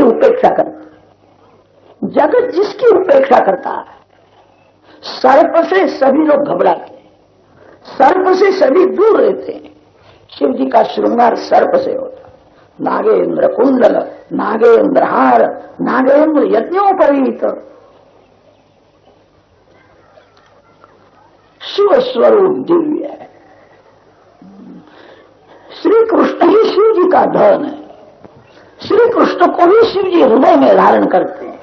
उपेक्षा करते, जगत जिसकी उपेक्षा करता है। सर्प से सभी लोग घबराते हैं, सर्प से सभी दूर रहते हैं। शिव जी का श्रृंगार सर्प से होता, नागेंद्र कुंडल, नागेंद्र हार, नागेंद्र यज्ञोपवीत। शिव स्वरूप दिव्य है। श्री कृष्ण ही शिव जी का धन है। श्री कृष्ण को ही शिव जी हृदय में धारण करते हैं,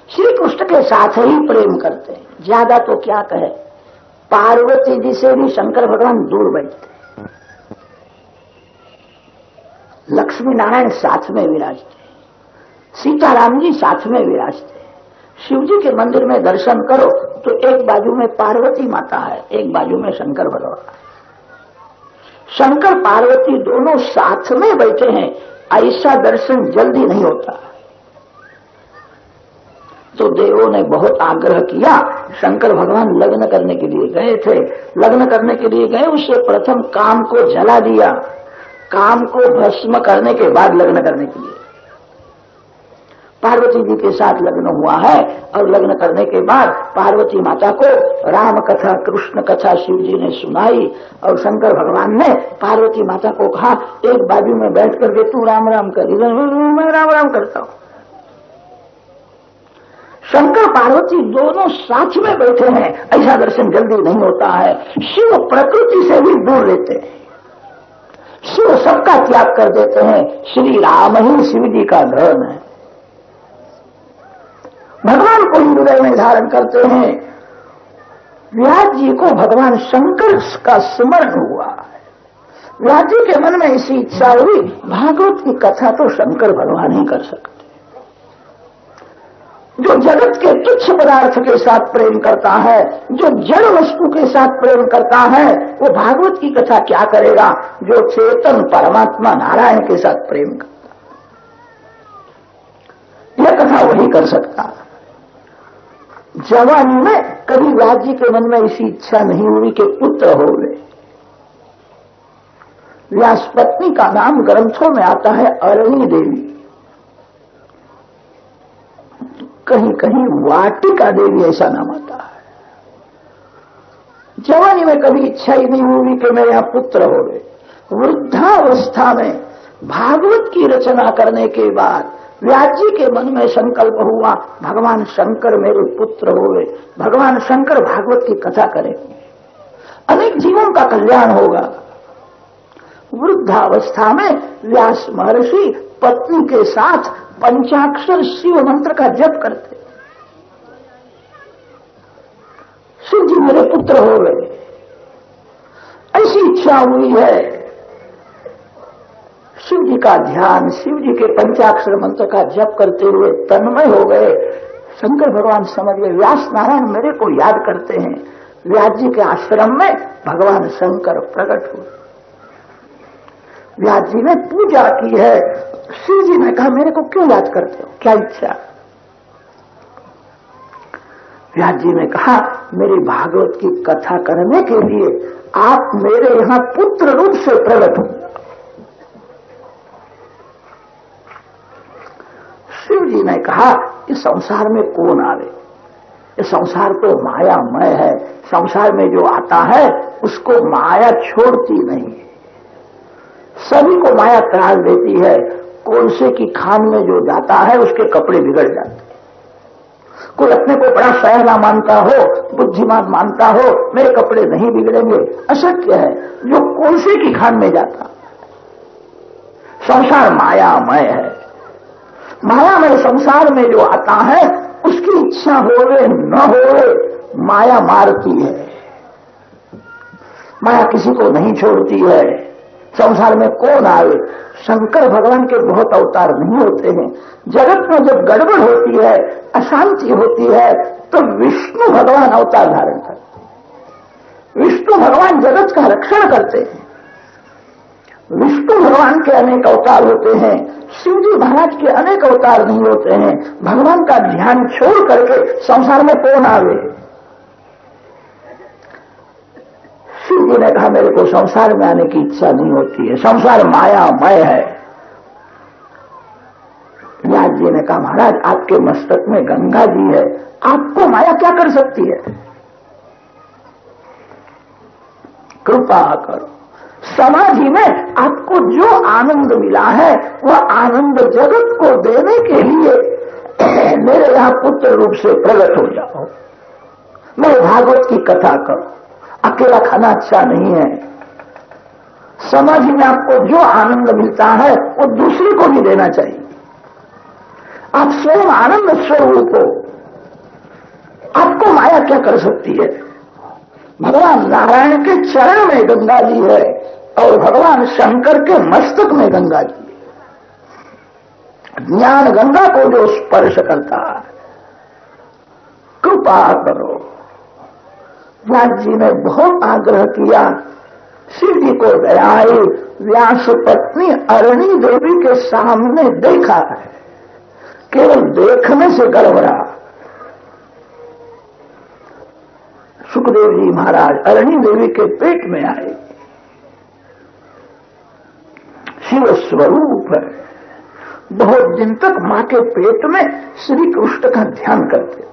श्री कृष्ण के साथ ही प्रेम करते हैं। ज्यादा तो क्या कहे, पार्वती जी से भी शंकर भगवान दूर बैठते हैं। लक्ष्मी नारायण साथ में विराजते हैं, सीताराम जी साथ में विराजते हैं। शिव जी के मंदिर में दर्शन करो तो एक बाजू में पार्वती माता है, एक बाजू में शंकर भगवान है। शंकर पार्वती दोनों साथ में बैठे हैं, ऐसा दर्शन जल्दी नहीं होता। तो देवों ने बहुत आग्रह किया। शंकर भगवान लग्न करने के लिए गए थे, लग्न करने के लिए गए, उससे प्रथम काम को जला दिया, काम को भस्म करने के बाद लग्न करने के लिए पार्वती जी के साथ लग्न हुआ है। और लग्न करने के बाद पार्वती माता को राम कथा कृष्ण कथा शिव जी ने सुनाई और शंकर भगवान ने पार्वती माता को कहा, एक बाजू में बैठ करके तू राम राम कर, इधर मैं राम राम करता हूं। शंकर पार्वती दोनों साथ में बैठे हैं, ऐसा दर्शन जल्दी नहीं होता है। शिव प्रकृति से भी दूर रहते हैं, शिव सबका त्याग कर देते हैं। श्री राम ही शिव जी का धन है। भगवान को हृदय में धारण करते हैं। व्यास जी को भगवान शंकर का स्मरण हुआ है। व्यास जी के मन में ऐसी इच्छा हुई, भागवत की कथा तो शंकर भगवान ही कर सकते। जो जगत के तुच्छ पदार्थ के साथ प्रेम करता है, जो जड़ वस्तु के साथ प्रेम करता है, वो भागवत की कथा क्या करेगा। जो चेतन परमात्मा नारायण के साथ प्रेम करता है, यह कथा वही कर सकता है। जवानी में कभी व्यास जी के मन में ऐसी इच्छा नहीं हुई कि पुत्र हो गए। व्यास पत्नी का नाम ग्रंथों में आता है अरणी देवी, कहीं कहीं वाटिका देवी ऐसा नाम आता है। जवानी में कभी इच्छा ही नहीं हुई कि मेरे यहां पुत्र हो गए। वृद्धावस्था में भागवत की रचना करने के बाद व्यास जी के मन में संकल्प हुआ, भगवान शंकर मेरे पुत्र होवे, भगवान शंकर भागवत की कथा करेंगे, अनेक जीवों का कल्याण होगा। वृद्धावस्था में व्यास महर्षि पत्नी के साथ पंचाक्षर शिव मंत्र का जप करते। शिव जी मेरे पुत्र हो गए, ऐसी इच्छा हुई है। शिव जी का ध्यान, शिव जी के पंचाक्षर मंत्र का जप करते हुए तन्मय हो गए। शंकर भगवान समझ गए व्यास नारायण मेरे को याद करते हैं। व्यास जी के आश्रम में भगवान शंकर प्रकट हुए। व्यास जी ने पूजा की है। शिव जी ने कहा मेरे को क्यों याद करते हो, क्या इच्छा। व्यास जी ने कहा मेरी भागवत की कथा करने के लिए आप मेरे यहां पुत्र रूप से प्रकट हो। शिव जी ने कहा इस संसार में कौन आवे, ये संसार तो मायामय है, संसार में जो आता है उसको माया छोड़ती नहीं है, सभी को माया त्रास देती है। कोलसे की खान में जो जाता है उसके कपड़े बिगड़ जाते हैं। कोई अपने को बड़ा सयाना मानता हो, बुद्धिमान मानता हो, मेरे कपड़े नहीं बिगड़ेंगे, अशक्य है। जो कोलसे की खान में जाता, संसार मायामय है। मायामय संसार में जो आता है उसकी इच्छा होवे न होवे माया मारती है। माया किसी को नहीं छोड़ती है। संसार में कौन आए। शंकर भगवान के बहुत अवतार नहीं होते हैं। जगत में जब गड़बड़ होती है, अशांति होती है, तो विष्णु भगवान अवतार धारण करते हैं। विष्णु भगवान जगत का रक्षण करते हैं। विष्णु भगवान के अनेक अवतार होते हैं, शिव जी महाराज के अनेक अवतार नहीं होते हैं। भगवान का ध्यान छोड़ करके संसार में कौन आवे। शिव जी ने कहा मेरे को संसार में आने की इच्छा नहीं होती है, संसार मायामय है। जी ने कहा, महाराज आपके मस्तक में गंगा जी है, आपको माया क्या कर सकती है? कृपा करो। समाधि में आपको जो आनंद मिला है वह आनंद जगत को देने के लिए मेरे यहां पुत्र रूप से प्रकट हो जाओ, मेरे भागवत की कथा करो। अकेला खाना अच्छा नहीं है। समाधि में आपको जो आनंद मिलता है वो दूसरे को भी देना चाहिए। आप स्वयं आनंद स्वरूप हो, आपको माया क्या कर सकती है? भगवान नारायण के चरण में गंगा जी है और भगवान शंकर के मस्तक में गंगा जी है। ज्ञान गंगा को जो स्पर्श करता है, कृपा करो। व्यास जी ने बहुत आग्रह किया, शिव जी को दया आई, व्यास पत्नी अरणी देवी के सामने देखा है, केवल देखने से गड़बड़ा। सुखदेव जी महाराज अरणी देवी के पेट में आए, शिव स्वरूप है। बहुत दिन तक मां के पेट में श्री कृष्ण का ध्यान करते थे।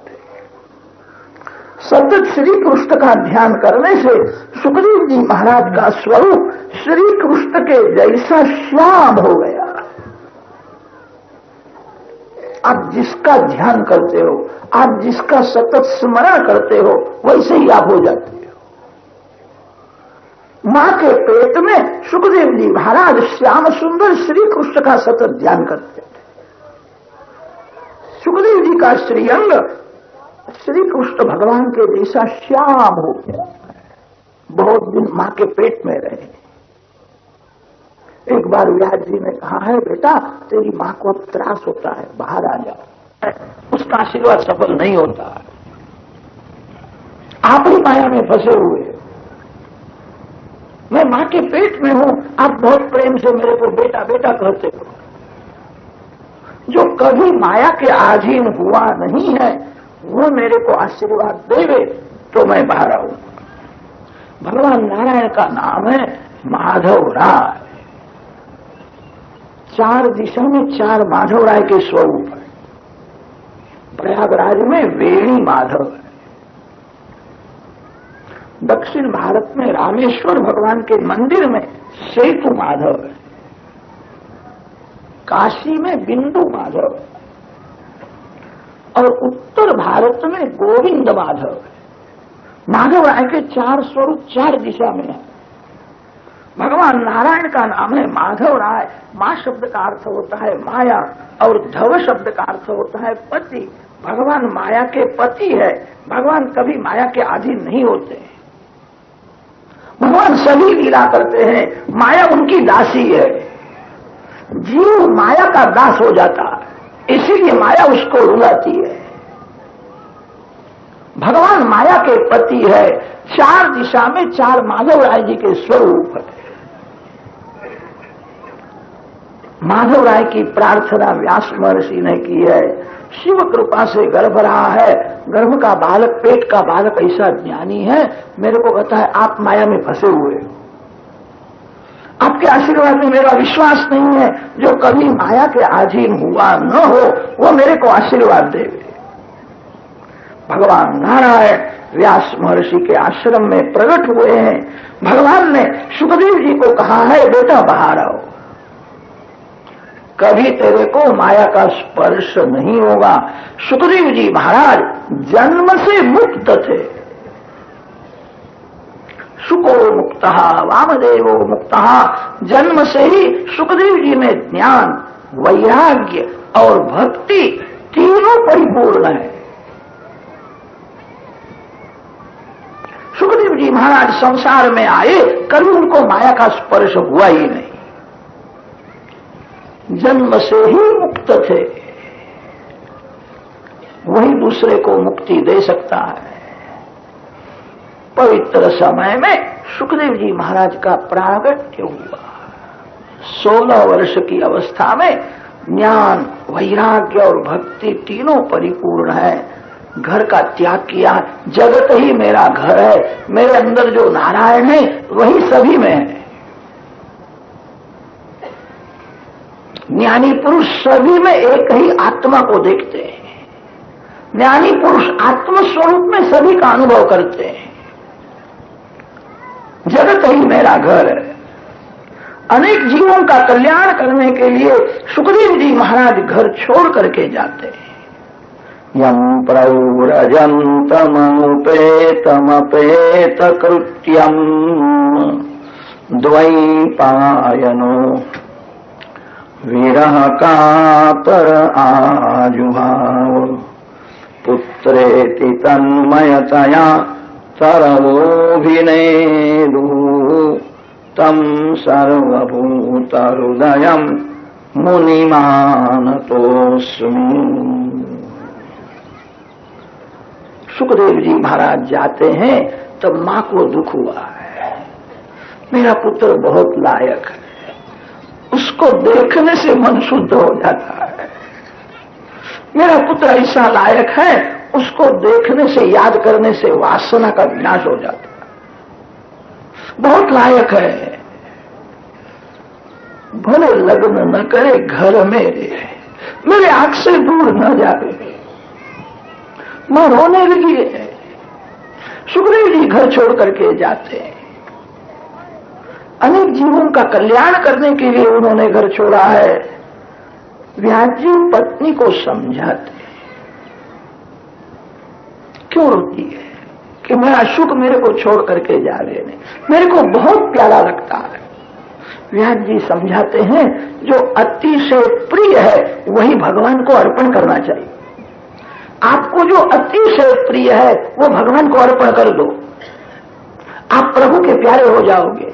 सतत श्री कृष्ण का ध्यान करने से सुखदेव जी महाराज का स्वरूप श्री कृष्ण के जैसा श्याम हो गया। आप जिसका ध्यान करते हो, आप जिसका सतत स्मरण करते हो, वैसे ही आप हो जाते हो। मां के पेट में सुखदेव जी महाराज श्याम सुंदर श्री कृष्ण का सतत ध्यान करते थे। सुखदेव जी का श्रीअंग श्री कृष्ण भगवान के जैसा श्याम हो गया। बहुत दिन मां के पेट में रहे। एक बार व्यास जी ने कहा है, बेटा तेरी मां को अब त्रास होता है, बाहर आ जाओ। उसका आशीर्वाद सफल नहीं होता है, आप ही माया में फंसे हुए। मैं मां के पेट में हूं, आप बहुत प्रेम से मेरे को बेटा बेटा कहते हो। जो कभी माया के अधीन हुआ नहीं है वो मेरे को आशीर्वाद देवे तो मैं बाहर आऊं। भगवान नारायण का नाम है माधव राय। चार दिशा में चार माधव राय के स्वरूप है। प्रयागराज में वेणी माधव है, दक्षिण भारत में रामेश्वर भगवान के मंदिर में सेतु माधव है, काशी में बिंदु माधव है और उत्तर भारत में गोविंद माधव है। माधव राय के चार स्वरूप चार दिशा में है। भगवान नारायण का नाम है माधव राय। मां शब्द का अर्थ होता है माया और धव शब्द का अर्थ होता है पति। भगवान माया के पति है। भगवान कभी माया के अधीन नहीं होते। भगवान सभी लीला करते हैं, माया उनकी दासी है। जीव माया का दास हो जाता है, इसीलिए माया उसको रुलाती है। भगवान माया के पति है। चार दिशा में चार माधव राय जी के स्वरूप है। माधव राय की प्रार्थना व्यास महर्षि ने की है। शिव कृपा से गर्भ रहा है, गर्भ का बालक, पेट का बालक ऐसा ज्ञानी है, मेरे को कहता है आप माया में फंसे हुए हो, आपके आशीर्वाद में मेरा विश्वास नहीं है। जो कभी माया के अधीन हुआ न हो वो मेरे को आशीर्वाद देवे। भगवान नारायण व्यास महर्षि के आश्रम में प्रकट हुए हैं। भगवान ने सुखदेव जी को कहा है, बेटा बाहर आओ, कभी तेरे को माया का स्पर्श नहीं होगा। सुखदेव जी महाराज जन्म से मुक्त थे। सुको मुक्तः वामदेवो मुक्तः। जन्म से ही सुखदेव जी में ज्ञान, वैराग्य और भक्ति तीनों परिपूर्ण है। सुखदेव जी महाराज संसार में आए, कभी उनको माया का स्पर्श हुआ ही नहीं। जन्म से ही मुक्त थे। वही दूसरे को मुक्ति दे सकता है। पवित्र समय में सुखदेव जी महाराज का प्रागट्य हुआ। 16 वर्ष की अवस्था में ज्ञान, वैराग्य और भक्ति तीनों परिपूर्ण है। घर का त्याग किया। जगत ही मेरा घर है, मेरे अंदर जो नारायण है वही सभी में है। ज्ञानी पुरुष सभी में एक ही आत्मा को देखते हैं। ज्ञानी पुरुष आत्म स्वरूप में सभी का अनुभव करते हैं। जगत ही मेरा घर है। अनेक जीवों का कल्याण करने के लिए सुखदेव जी महाराज घर छोड़ करके जाते हैं। यम प्रव्रजन्तमुपेतमपेत कृत्यम द्वैपायनो विरह कातर आजुहाव पुत्रेति तन्मयतया तरवोऽभिनेदुः तं सर्वभूतहृदयं मुनिमानतोऽस्मि। सुखदेव जी महाराज जाते हैं तब मां को दुख हुआ है। मेरा पुत्र बहुत लायक है, उसको देखने से मन शुद्ध हो जाता है। मेरा पुत्र ऐसा लायक है, उसको देखने से, याद करने से वासना का विनाश हो जाता है। बहुत लायक है, भले लग्न न करे, घर में रहे, मेरे आंख से दूर न जाए। मां रोने लगी है। सुखदेव जी घर छोड़ करके जाते हैं। अनेक जीवों का कल्याण करने के लिए उन्होंने घर छोड़ा है। व्यास जी पत्नी को समझाते हैं। क्यों रोती है कि मेरा सुख मेरे को छोड़ करके जा रहे हैं, मेरे को बहुत प्यारा लगता है। व्यास जी समझाते हैं, जो अति से प्रिय है वही भगवान को अर्पण करना चाहिए। आपको जो अति से प्रिय है वो भगवान को अर्पण कर दो, आप प्रभु के प्यारे हो जाओगे।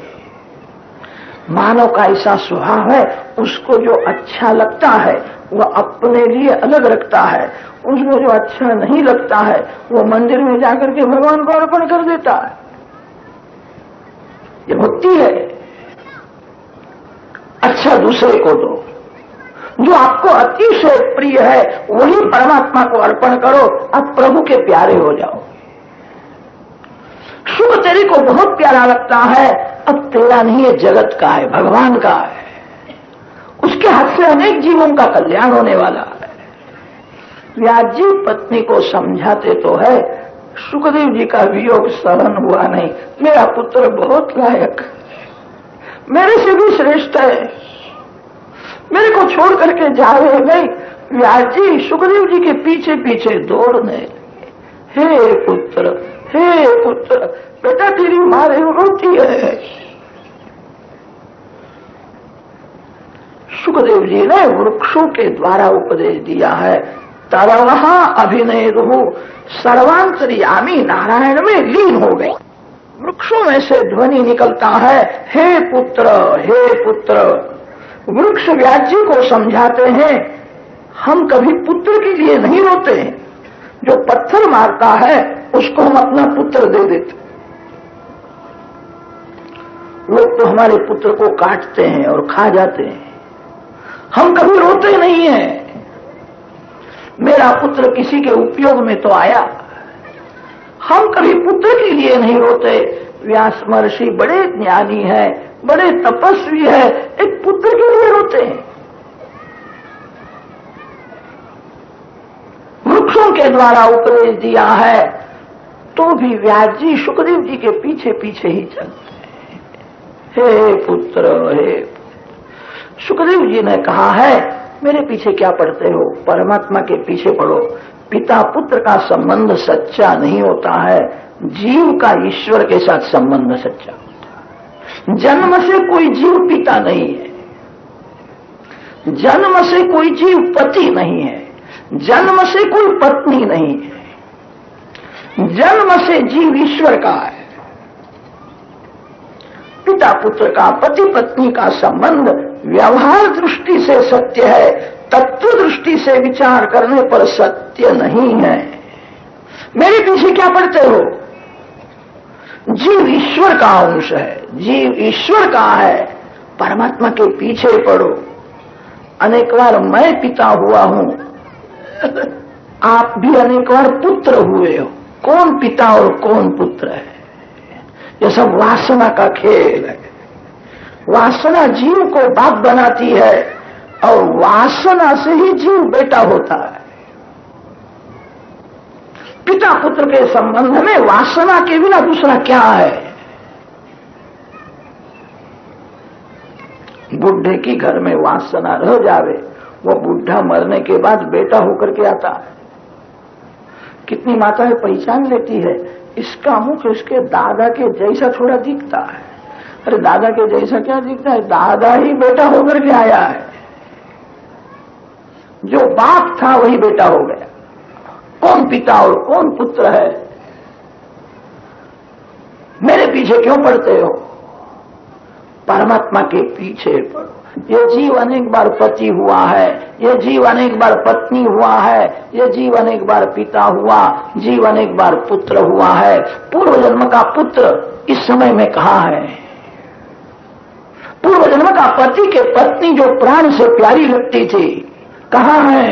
मानव का ऐसा स्वभाव है, उसको जो अच्छा लगता है वो अपने लिए अलग रखता है, उसको जो अच्छा नहीं लगता है वो मंदिर में जाकर के भगवान को अर्पण कर देता है। ये भक्ति है। अच्छा दूसरे को दो, जो आपको अतिशय प्रिय है वही परमात्मा को अर्पण करो, आप प्रभु के प्यारे हो जाओ। सुख तेरे को बहुत प्यारा लगता है, अब तेरा नहीं है, जगत का है, भगवान का है। उसके हाथ से अनेक जीवों का कल्याण होने वाला है। व्यास जी पत्नी को समझाते तो है, सुखदेव जी का वियोग सहन हुआ नहीं। मेरा पुत्र बहुत लायक, मेरे से भी श्रेष्ठ है, मेरे को छोड़ करके जावे नहीं। व्यास जी सुखदेव जी के पीछे पीछे दौड़ने, हे पुत्र, हे पुत्र, बेटा तेरी मां रोती है। सुखदेव जी ने वृक्षों के द्वारा उपदेश दिया है। तरवहा अभिनय रहू सर्वांतर्यामी नारायण में लीन हो गए। वृक्षों में से ध्वनि निकलता है, हे पुत्र, हे पुत्र। वृक्ष व्यास जी को समझाते हैं, हम कभी पुत्र के लिए नहीं रोते हैं। जो पत्थर मारता है उसको हम अपना पुत्र दे देते। लोग तो हमारे पुत्र को काटते हैं और खा जाते हैं, हम कभी रोते नहीं हैं। मेरा पुत्र किसी के उपयोग में तो आया, हम कभी पुत्र के लिए नहीं रोते। व्यास महर्षि बड़े ज्ञानी है, बड़े तपस्वी है, एक पुत्र के लिए रोते हैं। वृक्षों के द्वारा उपदेश दिया है तो भी व्यास जी सुखदेव जी के पीछे पीछे ही चलते हैं। हे पुत्र, हे सुखदेव जी ने कहा है, मेरे पीछे क्या पढ़ते हो, परमात्मा के पीछे पढ़ो। पिता पुत्र का संबंध सच्चा नहीं होता है, जीव का ईश्वर के साथ संबंध सच्चा होता है। जन्म से कोई जीव पिता नहीं है, जन्म से कोई जीव पति नहीं है, जन्म से कोई पत्नी नहीं है, जन्म से जीव ईश्वर का है। पिता पुत्र का, पति पत्नी का संबंध व्यवहार दृष्टि से सत्य है, तत्व दृष्टि से विचार करने पर सत्य नहीं है। मेरे पीछे क्या पढ़ते हो? जीव ईश्वर का अंश है, जीव ईश्वर का है, परमात्मा के पीछे पढ़ो। अनेक बार मैं पिता हुआ हूं, आप भी अनेक बार पुत्र हुए हो। कौन पिता और कौन पुत्र है? यह सब वासना का खेल है। वासना जीव को बाप बनाती है और वासना से ही जीव बेटा होता है। पिता पुत्र के संबंध में वासना के बिना दूसरा क्या है? बुढ़े की घर में वासना रह जावे, वो बुढ़ा मरने के बाद बेटा होकर के आता है। कितनी माताएं पहचान लेती है, इसका मुख इसके दादा के जैसा थोड़ा दिखता है। अरे दादा के जैसा क्या दिखता है? दादा ही बेटा होकर के आया है। जो बाप था वही बेटा हो गया। कौन पिता और कौन पुत्र है? मेरे पीछे क्यों पड़ते हो? परमात्मा के पीछे पड़ो। ये जीव अनेक बार पति हुआ है, ये जीव अनेक बार पत्नी हुआ है, ये जीव अनेक बार पिता हुआ, जीव अनेक बार पुत्र हुआ है। पूर्व जन्म का पुत्र इस समय में कहाँ है? पूर्व जन्म का पति के पत्नी जो प्राण से प्यारी लगती थी, कहाँ है?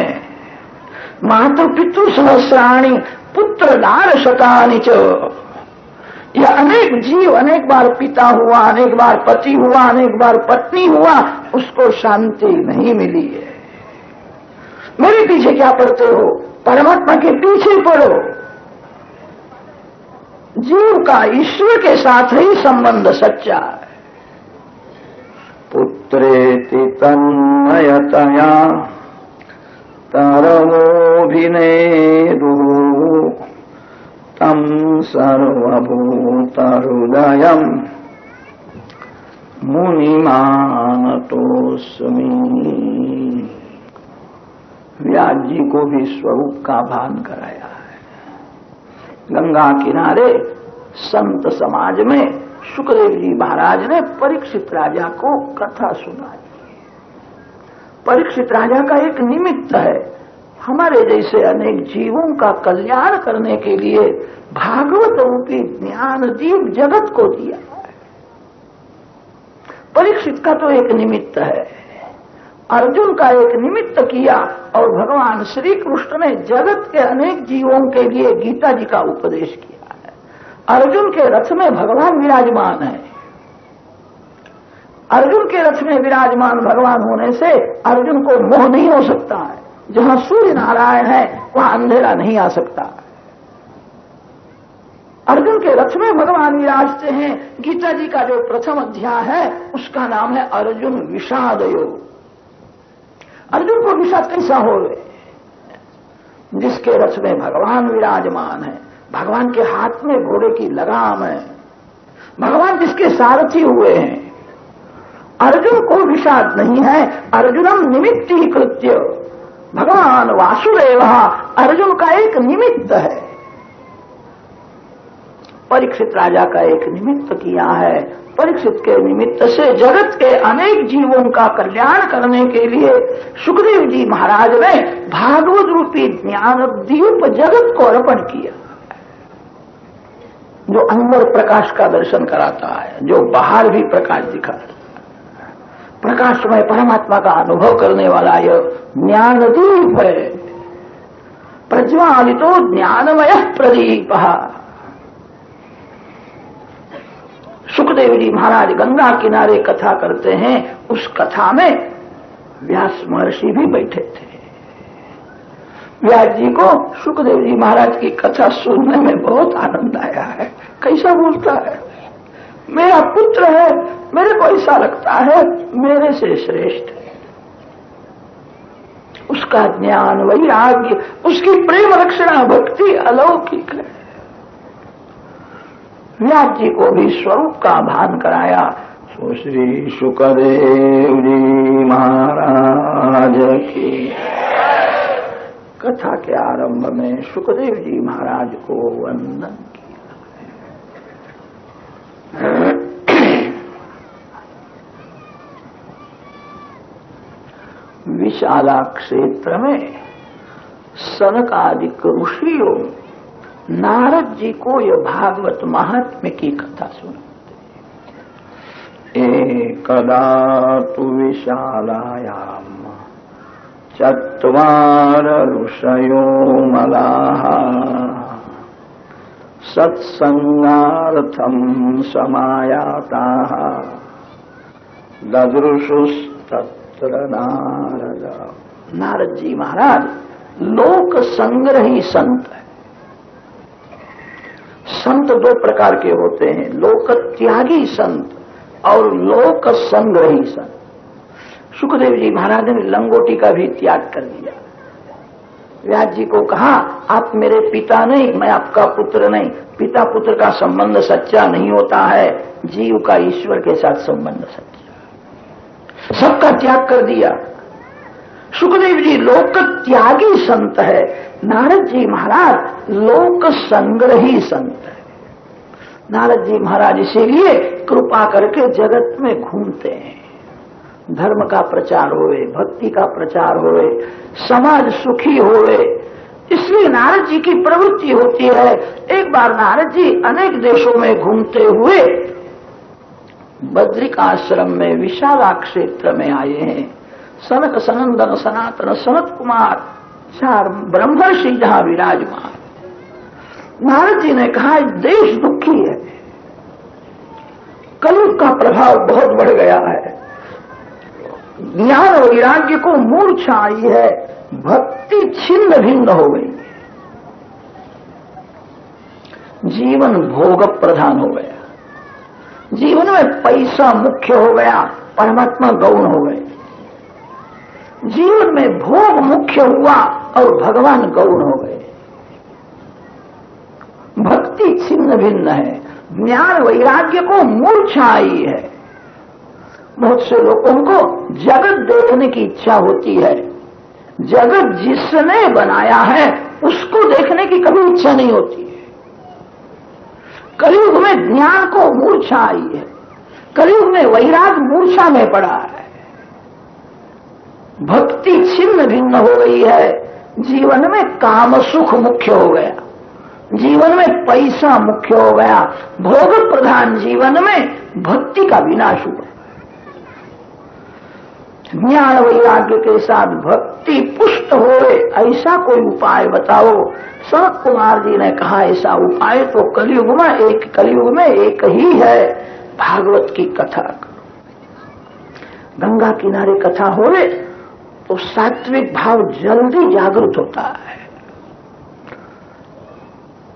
मातृ पितृ सहस्राणि पुत्र दार शतानि च। यह अनेक जीव अनेक बार पिता हुआ, अनेक बार पति हुआ, अनेक बार पत्नी हुआ, उसको शांति नहीं मिली है। मेरे पीछे क्या पड़ते हो? परमात्मा के पीछे पड़ो। जीव का ईश्वर के साथ ही संबंध सच्चा है। पुत्रेति तन्मयतया तरवोभिनेदुः तम सर्वभूतहृदयम् मुनिमानतोऽस्मि। व्यास जी को भी स्वरूप का भान कराया है। गंगा किनारे संत समाज में शुकदेव जी महाराज ने परीक्षित राजा को कथा सुनाई। परीक्षित राजा का एक निमित्त है। हमारे जैसे अनेक जीवों का कल्याण करने के लिए भागवत रूपी ज्ञान दीप जगत को दिया है। परीक्षित का तो एक निमित्त है, अर्जुन का एक निमित्त किया, और भगवान श्री कृष्ण ने जगत के अनेक जीवों के लिए गीता जी का उपदेश किया है। अर्जुन के रथ में भगवान विराजमान है। अर्जुन के रथ में विराजमान भगवान होने से अर्जुन को मोह नहीं हो सकता है। जहां सूर्य नारायण है वहां अंधेरा नहीं आ सकता। अर्जुन के रथ में भगवान विराजते हैं। गीता जी का जो प्रथम अध्याय है उसका नाम है अर्जुन विषाद योग। अर्जुन को विषाद कैसा हो गए? जिसके रथ में भगवान विराजमान है, भगवान के हाथ में घोड़े की लगाम है, भगवान जिसके सारथी हुए हैं, अर्जुन को विषाद नहीं है। अर्जुनम निमित्ती कृत्य, भगवान वासुदेव अर्जुन का एक निमित्त है। परीक्षित राजा का एक निमित्त किया है। परीक्षित के निमित्त से जगत के अनेक जीवों का कल्याण करने के लिए शुकदेव जी महाराज ने भागवत रूपी ज्ञान दीप जगत को अर्पण किया, जो अंदर प्रकाश का दर्शन कराता है, जो बाहर भी प्रकाश दिखाता है। प्रकाशमय परमात्मा का अनुभव करने वाला यह ज्ञान दीप है। प्रज्वालितो ज्ञानमय प्रदीप। सुखदेव जी महाराज गंगा किनारे कथा करते हैं। उस कथा में व्यास महर्षि भी बैठे थे। व्यास जी को सुखदेव जी महाराज की कथा सुनने में बहुत आनंद आया है। कैसा बोलता है? मेरा पुत्र है, मेरे को ऐसा लगता है मेरे से श्रेष्ठ है। उसका ज्ञान वैराग्य, उसकी प्रेम रक्षणा भक्ति अलौकिक है। व्यास जी को भी स्वरूप का भान कराया। सो श्री शुकदेव जी महाराज की कथा के आरंभ में शुकदेव जी महाराज को वंदन किया। विशाला क्षेत्र में सनकादिक ऋषियों नारद जी को यह भागवत महात्म्य की कथा सुनाते। एकदा तु विशालायाम चत्वार ऋषयो मलाः सत्संगार्थं समायाताः ददृशुस्तत् तत्र नारद। नारद जी महाराज लोक संग्रही संत है। संत दो प्रकार के होते हैं, लोक त्यागी संत और लोक संग्रही संत। सुखदेव जी महाराज ने लंगोटी का भी त्याग कर दिया। व्यास जी को कहा, आप मेरे पिता नहीं, मैं आपका पुत्र नहीं। पिता पुत्र का संबंध सच्चा नहीं होता है, जीव का ईश्वर के साथ संबंध सच्चा। सबका त्याग कर दिया। सुखदेव जी लोक त्यागी संत है, नारद जी महाराज लोक संग्रही संत है। नारद जी महाराज इसीलिए कृपा करके जगत में घूमते हैं, धर्म का प्रचार होवे, भक्ति का प्रचार होवे, समाज सुखी होवे, इसलिए नारद जी की प्रवृत्ति होती है। एक बार नारद जी अनेक देशों में घूमते हुए बद्रिक आश्रम में विशाला क्षेत्र में आए हैं। सनक सनंदन सनातन सनत कुमार चार ब्रह्मर्षि जहां विराजमान। नारद जी ने कहा, देश दुखी है, कलयुग का प्रभाव बहुत बढ़ गया है, ज्ञान और वैराग्य को मूर्छा आई है, भक्ति छिन्न भिन्न हो गई, जीवन भोग प्रधान हो गया, जीवन में पैसा मुख्य हो गया, परमात्मा गौण हो गए, जीवन में भोग मुख्य हुआ और भगवान गौण हो गए, भक्ति छिन्न भिन्न है, ज्ञान वैराग्य को मूर्छा आई है। बहुत से लोगों को जगत देखने की इच्छा होती है, जगत जिसने बनाया है उसको देखने की कभी इच्छा नहीं होती है। कलयुग में ज्ञान को मूर्छा आई है, कलयुग में वैराग मूर्छा में पड़ा है, भक्ति छिन्न भिन्न हो गई है, जीवन में काम सुख मुख्य हो गया, जीवन में पैसा मुख्य हो गया, भोग प्रधान जीवन में भक्ति का विनाश हुआ। ज्ञान वैराग्य के साथ भक्ति पुष्ट होए ऐसा कोई उपाय बताओ। सनत कुमार जी ने कहा, ऐसा उपाय तो कलयुग में एक ही है, भागवत की कथा करो। गंगा किनारे कथा होवे तो सात्विक भाव जल्दी जागृत होता है।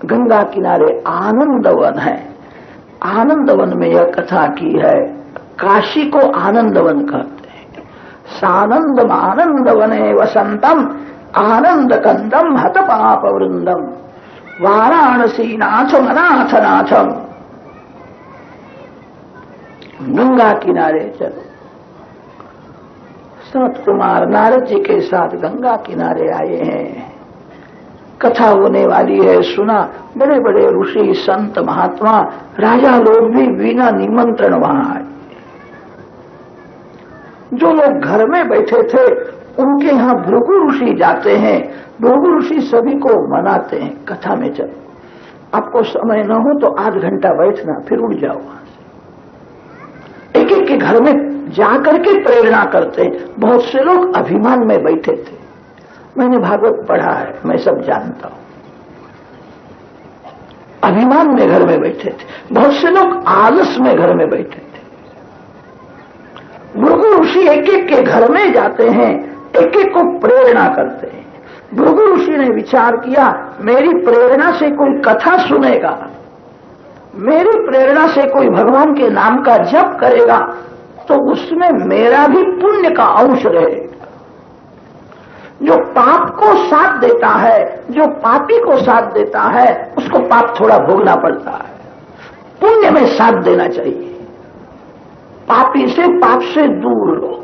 गंगा किनारे आनंदवन है, आनंदवन में यह कथा की है। काशी को आनंदवन कहते, सानंदम आनंदवने वसंतम आनंद कंदम हत पाप वृंदम वाराणसी नाथम अनाथ नाथम। गंगा किनारे चलो। सनत कुमार नारद जी के साथ गंगा किनारे आए हैं, कथा होने वाली है, सुना। बड़े बड़े ऋषि संत महात्मा राजा लोग भी बिना निमंत्रण वहां आए। जो लोग घर में बैठे थे उनके यहां भृगु ऋषि जाते हैं, भृगु ऋषि सभी को मनाते हैं, कथा में चलो, आपको समय न हो तो आध घंटा बैठना, फिर उड़ जाओ वहां से। एक एक के घर में जाकर के प्रेरणा करते हैं। बहुत से लोग अभिमान में बैठे थे, मैंने भागवत पढ़ा है, मैं सब जानता हूं, अभिमान में घर में बैठे थे। बहुत से लोग आलस में घर में बैठे थे। भृगु ऋषि एक एक के घर में जाते हैं, एक एक को प्रेरणा करते हैं। भृगु ऋषि ने विचार किया, मेरी प्रेरणा से कोई कथा सुनेगा, मेरी प्रेरणा से कोई भगवान के नाम का जप करेगा तो उसमें मेरा भी पुण्य का अंश रहेगा। जो पाप को साथ देता है, जो पापी को साथ देता है, उसको पाप थोड़ा भोगना पड़ता है, पुण्य में साथ देना चाहिए। पापी से पाप से दूर लो।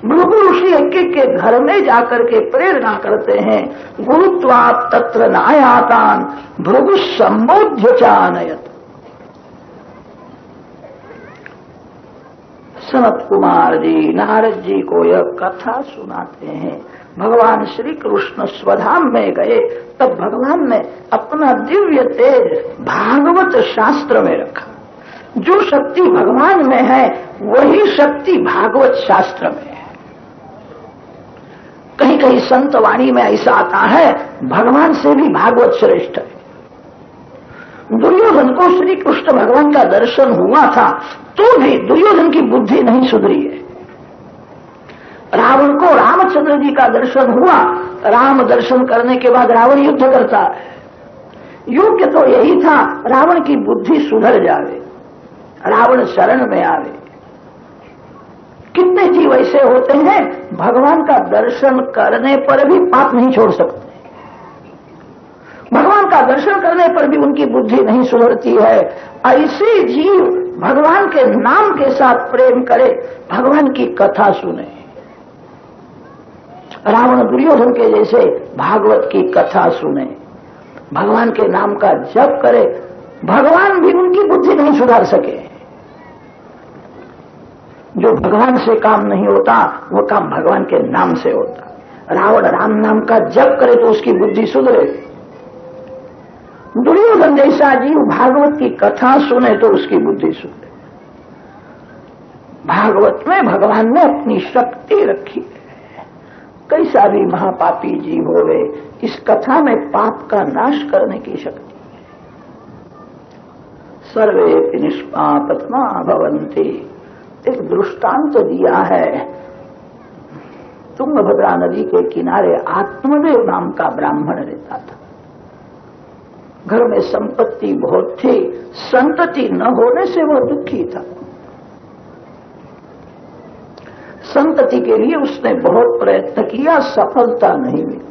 भृगु ऋषि एक एक के घर में जाकर के प्रेरणा करते हैं। गुरुत्वात् तत्र नायातान भृगु संबोध्य चानयत। सनत कुमार जी नारद जी को यह कथा सुनाते हैं। भगवान श्री कृष्ण स्वधाम में गए तब भगवान ने अपना दिव्य तेज भागवत शास्त्र में रखा। जो शक्ति भगवान में है वही शक्ति भागवत शास्त्र में है। कहीं कहीं संत वाणी में ऐसा आता है, भगवान से भी भागवत श्रेष्ठ है। दुर्योधन को श्री कृष्ण भगवान का दर्शन हुआ था तो भी दुर्योधन की बुद्धि नहीं सुधरी है। रामचंद्र जी का दर्शन हुआ। राम दर्शन करने के बाद रावण युद्ध करता है। योग्य तो यही था रावण की बुद्धि सुधर जावे, रावण शरण में आवे। कितने जीव ऐसे होते हैं भगवान का दर्शन करने पर भी पाप नहीं छोड़ सकते, भगवान का दर्शन करने पर भी उनकी बुद्धि नहीं सुधरती है। ऐसे जीव भगवान के नाम के साथ प्रेम करे, भगवान की कथा सुने। रावण दुर्योधन के जैसे भागवत की कथा सुने, भगवान के नाम का जप करे, भगवान भी उनकी बुद्धि नहीं सुधार सके। जो भगवान से काम नहीं होता वो काम भगवान के नाम से होता। रावण राम नाम का जप करे तो उसकी बुद्धि सुधरे। दुर्योधन जैसा जीव भागवत की कथा सुने तो उसकी बुद्धि सुधरे। भागवत में भगवान ने अपनी शक्ति रखी है। कैसा भी महापापी जीव होवे, इस कथा में पाप का नाश करने की शक्ति है। सर्वे निष्पापत्मा भवन्ति, एक दृष्टांत दिया है। तुंगभद्रा नदी के किनारे आत्मदेव नाम का ब्राह्मण रहता था। घर में संपत्ति बहुत थी, संतति न होने से वह दुखी था। संतति के लिए उसने बहुत प्रयत्न किया, सफलता नहीं मिली।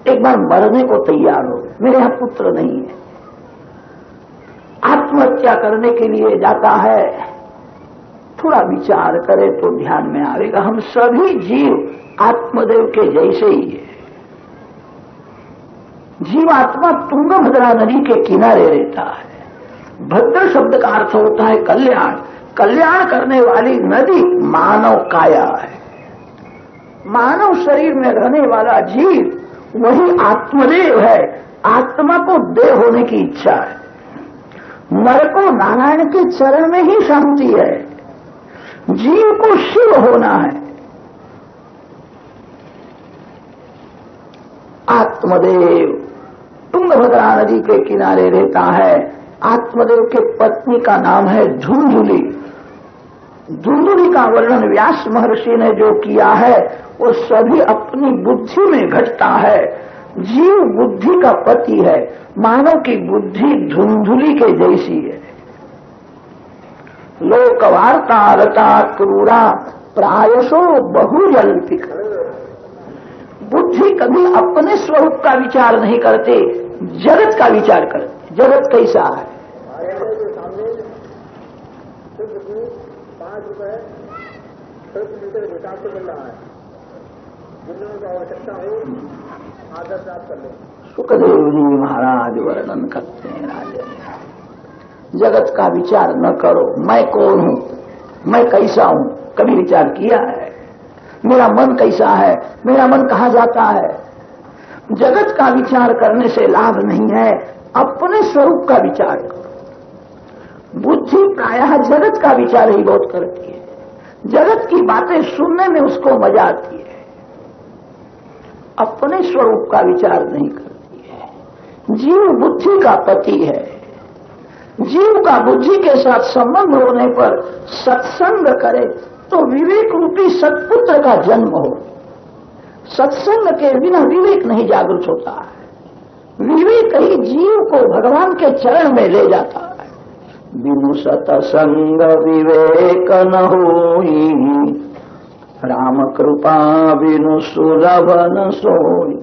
एक बार मरने को तैयार हो, मेरे यहां पुत्र नहीं है, आत्महत्या करने के लिए जाता है। थोड़ा विचार करे तो ध्यान में आएगा, हम सभी जीव आत्मदेव के जैसे ही है। जीवात्मा तुंगभद्रा नदी के किनारे रहता है। भद्र शब्द का अर्थ होता है कल्याण, कल्याण करने वाली नदी मानव काया है। मानव शरीर में रहने वाला जीव वही आत्मदेव है। आत्मा को देह होने की इच्छा है। नर को नारायण के चरण में ही शांति है, जीव को शिव होना है। आत्मदेव तुंगभद्रा नदी के किनारे रहता है। आत्मदेव के पत्नी का नाम है धुंधुली। धुंधुली का वर्णन व्यास महर्षि ने जो किया है वो सभी अपनी बुद्धि में घटता है। जीव बुद्धि का पति है, मानव की बुद्धि धुंधुली के जैसी है। लोकवार्ता रता क्रूरा प्रायशो बहुजल्पिक। बुद्धि कभी अपने स्वरूप का विचार नहीं करते, जगत का विचार करते। जगत कैसा है? के सामने शुद्ध दूध 5 रुपए प्रति लीटर हिसाब से मिल रहा है। जिन लोगों को आवश्यकता हो आदर प्राप्त कर लो। सुखदेव जी महाराज वर्णन करते हैं, राजन जगत का विचार न करो। मैं कौन हूं, मैं कैसा हूं, कभी विचार किया है? मेरा मन कैसा है, मेरा मन कहां जाता है? जगत का विचार करने से लाभ नहीं है, अपने स्वरूप का विचार करो। बुद्धि प्रायः जगत का विचार ही बहुत करती है। जगत की बातें सुनने में उसको मजा आती है, अपने स्वरूप का विचार नहीं करती है। जीव बुद्धि का पति है। जीव का बुद्धि के साथ संबंध होने पर सत्संग करे तो विवेक रूपी सत्पुत्र का जन्म हो। सत्संग के बिना विवेक नहीं जागृत होता है। विवेक ही जीव को भगवान के चरण में ले जाता है। बिनु सत्संग विवेक न होई, राम कृपा बिनु सुलभ न सोई।